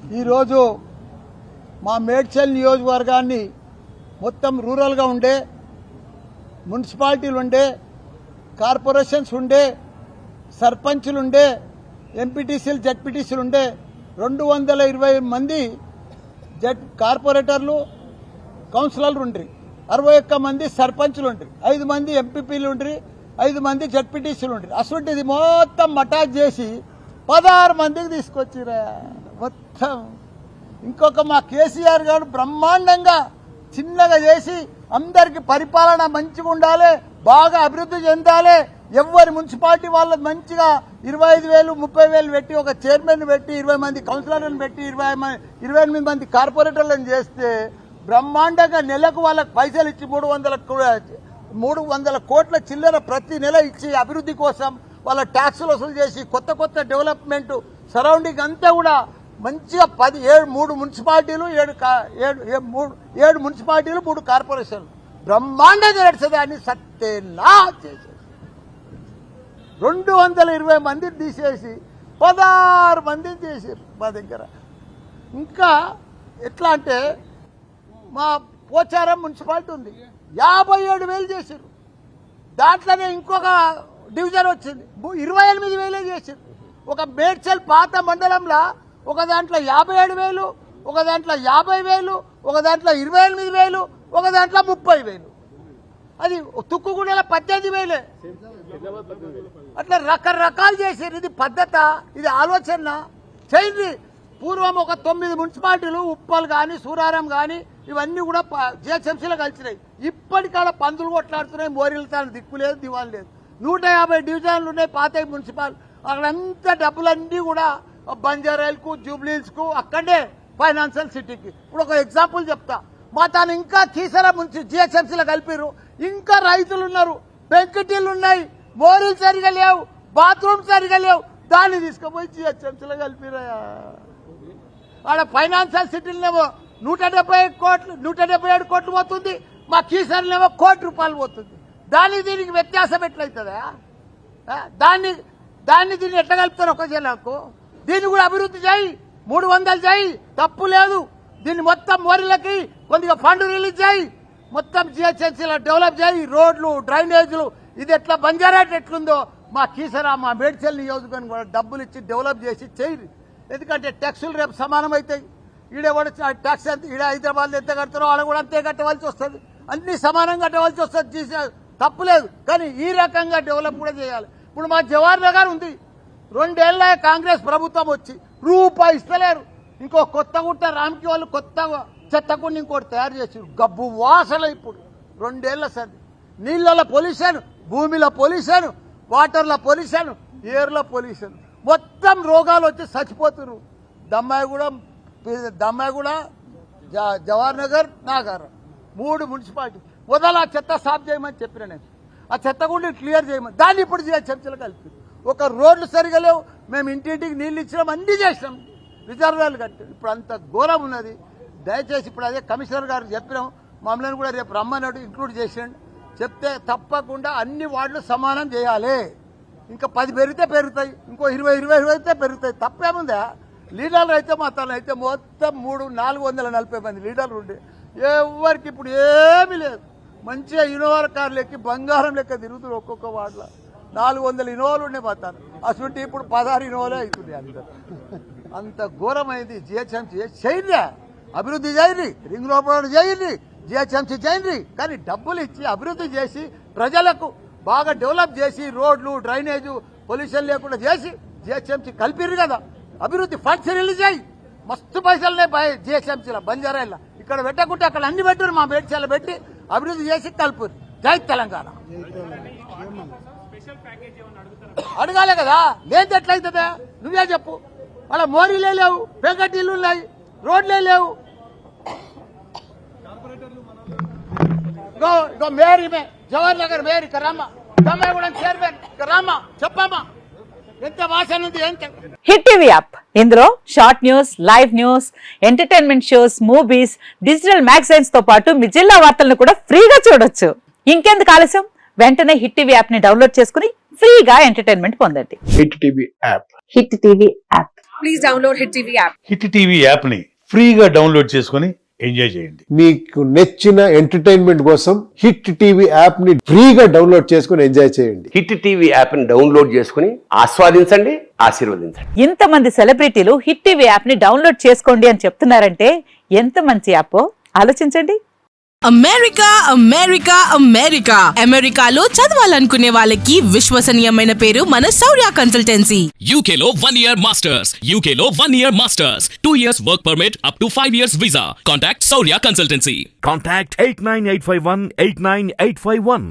ఈరోజు మా మేడ్చల్ నియోజకవర్గాన్ని మొత్తం రూరల్గా ఉండే మున్సిపాలిటీలు ఉండే కార్పొరేషన్స్ ఉండే సర్పంచులు ఉండే ఎంపీటీసీలు జడ్పీటీసీలు ఉండే 220 మంది కార్పొరేటర్లు కౌన్సిలర్లు ఉండ్రి, 61 మంది సర్పంచులు ఉండ్రి, 5 మంది ఎంపీపీలు ఉండ్రి, 5 మంది జడ్పీటీసీలు ఉండ్రి. అసలుంటిది మొత్తం అటాక్ చేసి 16 మందికి తీసుకొచ్చిరా మొత్తం. ఇంకొక మా కేసీఆర్ గారు బ్రహ్మాండంగా చిన్నగా చేసి అందరికి పరిపాలన మంచిగా ఉండాలి, బాగా అభివృద్ధి చెందాలి, ఎవరి మున్సిపాలిటీ వాళ్ళకి మంచిగా 25,000 30,000 పెట్టి ఒక చైర్మన్ పెట్టి 20 మంది కౌన్సిలర్లను పెట్టి 28 మంది కార్పొరేటర్లను చేస్తే బ్రహ్మాండంగా నెలకు వాళ్ళకి పైసలు ఇచ్చి 300 కోట్ల చిల్లర ప్రతి నెల ఇచ్చి అభివృద్ధి కోసం వాళ్ళ ట్యాక్సులు వసూలు చేసి కొత్త కొత్త డెవలప్మెంట్ సరౌండింగ్ అంతా కూడా మంచిగా 3 మున్సిపాలిటీలు 7 మున్సిపాలిటీలు 3 కార్పొరేషన్లు బ్రహ్మాండంగా నడిచేదాన్ని సత్యేనా చేసేది. 220 మందిని తీసేసి 16 మందిని చేశారు మా దగ్గర. ఇంకా ఎట్లా అంటే మా పోచారం మున్సిపాలిటీ ఉంది, 57,000 చేశారు. దాంట్లోనే ఇంకొక డివిజన్ వచ్చింది, 28,000 చేశారు. ఒక మేడ్చల్ పాత మండలంలో ఒక దాంట్లో 57,000, ఒక దాంట్లో 50,000, ఒక దాంట్లో 28,000, ఒక దాంట్లో 30,000. అది తుక్కుగూడెల 18,000. అట్లా రకరకాలు చేశారు. ఇది పద్ధత, ఇది ఆలోచన చేయండి. పూర్వం ఒక 9 మున్సిపాలిటీలు ఉప్పల్ కానీ సూరారం కానీ ఇవన్నీ కూడా జిహెచ్ఎంసీలో కలిసినాయి. ఇప్పటికాడ పందులు కొట్లాడుతున్నాయి, మోరీలతో దిక్కు లేదు, దివాలు లేదు. 150 డివిజన్లు ఉన్నాయి పాత మున్సిపాల్. అక్కడంతా డబ్బులన్నీ కూడా బంజారాయిల్కు జూబ్లీహిల్స్కు అక్కడే ఫైనాన్షియల్ సిటీకి. ఇప్పుడు ఒక ఎగ్జాంపుల్ చెప్తా, మా తాను ఇంకా కీసర జిహెచ్ఎంసీలో కలిపారు. ఇంకా రైతులు ఉన్నారు, పెంకుటీలు ఉన్నాయి, మోరీలు సరిగా లేవు, బాత్రూమ్ సరిగా లేవు, దాన్ని తీసుకుపోయి జిహెచ్ఎంసీలో కలిపిరయా. ఆడ ఫైనాన్షియల్ సిటీలనేమో 177 కోట్లు పోతుంది, మా కీసర్లేమో ₹1 కోటి పోతుంది. దీనికి వ్యత్యాసం ఎట్లయితుందా? దాన్ని దీన్ని ఎట్లా కలుపుతారు ఒక జిల్లాకు? దీన్ని కూడా అభివృద్ధి చేయి, 300 చేయి, తప్పు లేదు. దీన్ని మొత్తం మోరీలకి కొద్దిగా ఫండ్ రిలీజ్ చేయి, మొత్తం జిహెచ్ఎంసీలో డెవలప్ చేయి, రోడ్లు డ్రైనేజీలు. ఇది ఎట్లా బంజారాట్ ఎట్లుందో మా కీసరా మా మేడ్చల్ నియోజకవర్గం కూడా డబ్బులు ఇచ్చి డెవలప్ చేసి చేయి. ఎందుకంటే ట్యాక్సులు రేపు సమానం అవుతాయి. ఈడేవాడు ట్యాక్స్ ఎంత, ఈడ హైదరాబాద్ ఎంత కడతారో వాళ్ళ కూడా అంతే కట్టవలసి వస్తుంది, అన్ని సమానంగా కట్టవలసి వస్తుంది. తప్పులేదు, కానీ ఈ రకంగా డెవలప్ కూడా చేయాలి. ఇప్పుడు మా జవహర్ నగర్ ఉంది, 2 ఏళ్ల కాంగ్రెస్ ప్రభుత్వం వచ్చి రూపాయి ఇస్తలేరు. ఇంకో కొత్తగుట్ట రామ్కి వాళ్ళు కొత్త చెత్తకుండా ఇంకోటి తయారు చేసి గబ్బు వాసన. ఇప్పుడు 2 ఏళ్ల సరి నీళ్ళలో పొల్యూషన్, భూమిలో పొల్యూషన్, వాటర్లో పొల్యూషన్, ఎయిర్లో పొల్యూషన్, మొత్తం రోగాలు వచ్చి చచ్చిపోతున్నారు. దమ్మాయిగూడ జవహర్ నగర్ నాగారం 3 మున్సిపాలిటీ. మొదలు ఆ చెత్త సాఫ్ చేయమని చెప్పిన నేను, ఆ చెత్త కూడా క్లియర్ చేయమని. దాన్ని ఇప్పుడు చర్చలు కలిపి ఒక రోడ్లు సరిగా లేవు. మేము ఇంటింటికి నీళ్ళు ఇచ్చినాం, అన్నీ చేసినాం, రిజర్వాయర్లు కట్టాం. ఇప్పుడు అంత ఘోరం ఉన్నది. దయచేసి ఇప్పుడు అదే కమిషనర్ గారు చెప్పినాం, మమ్మల్ని కూడా రేపు రమ్మన్నట్టు ఇంక్లూడ్ చేసాడు. చెప్తే తప్పకుండా అన్ని వార్డులు సమానం చేయాలి. ఇంకా 10 పెరిగితే పెరుగుతాయి, ఇంకో 20 అయితే పెరుగుతాయి. తప్పేముందా? లీడర్లు అయితే మా తను అయితే మొత్తం 440 మంది లీడర్లు ఉండే, ఎవరికి ఇప్పుడు ఏమీ లేదు. మంచిగా ఇన్నోవా కార్లు ఎక్కి బంగారం లెక్క తిరుగుతున్నారు. ఒక్కొక్క వార్డులో 400 ఇన్నోవాలు ఉండే మా తను. అసలు ఇప్పుడు 16 ఇన్నోవాలే అవుతున్నాయి. అంత ఘోరమైంది. జిహెచ్ఎంసీ చేయండి, అభివృద్ధి చేయండి, రింగ్ రోడ్ చేయండి, జిహెచ్ఎంసీ చేయండి, కానీ డబ్బులు ఇచ్చి అభివృద్ధి చేసి ప్రజలకు బాగా డెవలప్ చేసి రోడ్లు డ్రైనేజు పొల్యూషన్ లేకుండా చేసి జిహెచ్ఎంసీ కలిపిర్రు కదా. అభివృద్ధి ఫండ్స్ రిలీజ్ చేయి, మస్తు పైసలునే జిహెచ్ఎంసీలో బంజారాయిల్లో. ఇక్కడ పెట్టకుంటే అక్కడ అన్ని పెట్టారు, మా మేడ్చల్లో పెట్టి అభివృద్ధి చేసి కలుపురు. జై తెలంగాణ. అడగాలి కదా, లేదు ఎట్లయితుందా? నువ్వే చెప్పు. అలా మోరీలే లేవు, పెంకటీలు ఉన్నాయి, రోడ్లే లేవు. ఇగో మేరీ జవహర్ నగర్ మేరీ కరామా, దమ్మాయిగూడెం చైర్మన్ కరామా, చెప్పమ్మా ఎంత వాసన ఉంది. హిట్ టీవీ యాప్, ఇందులో short news, live news, entertainment shows, movies, digital magazines తో పాటు మీ జిల్లా వార్తలను కూడా ఫ్రీగా చూడొచ్చు. ఇంకెందుకు ఆలస్యం, వెంటనే హిట్ టీవీ యాప్ ని డౌన్లోడ్ చేసుకుని ఫ్రీగా ఎంటర్టైన్మెంట్ పొందండి. Hit TV app. Hit TV app please download Hit TV app. Hit TV యాప్ని ఫ్రీగా డౌన్లోడ్ చేసుకొని ఎంజాయ్ చేయండి. మీకు నచ్చిన ఎంటర్టైన్మెంట్ కోసం హిట్ టీవీ యాప్ ని ఫ్రీగా డౌన్లోడ్ చేసుకుని ఎంజాయ్ చేయండి. హిట్ టీవీ యాప్ని డౌన్లోడ్ చేసుకుని ఆస్వాదించండి, ఆశీర్వదించండి. ఇంతమంది సెలబ్రిటీలు హిట్ టీవీ యాప్ ని డౌన్లోడ్ చేసుకోండి అని చెప్తున్నారంటే ఎంత మంచి యాప్ ఆలోచించండి. అమెరికా అమెరికా అమెరికా అమెరికాలో చదవాలనుకునే వాళ్ళకి విశ్వసనీయమైన పేరు మన శౌర్య consultancy. UK Law 1 Year Masters. UK Law 1 Year Masters. 2 years work permit up to 5 years visa. Contact Saurya Consultancy. Contact 89851 89851.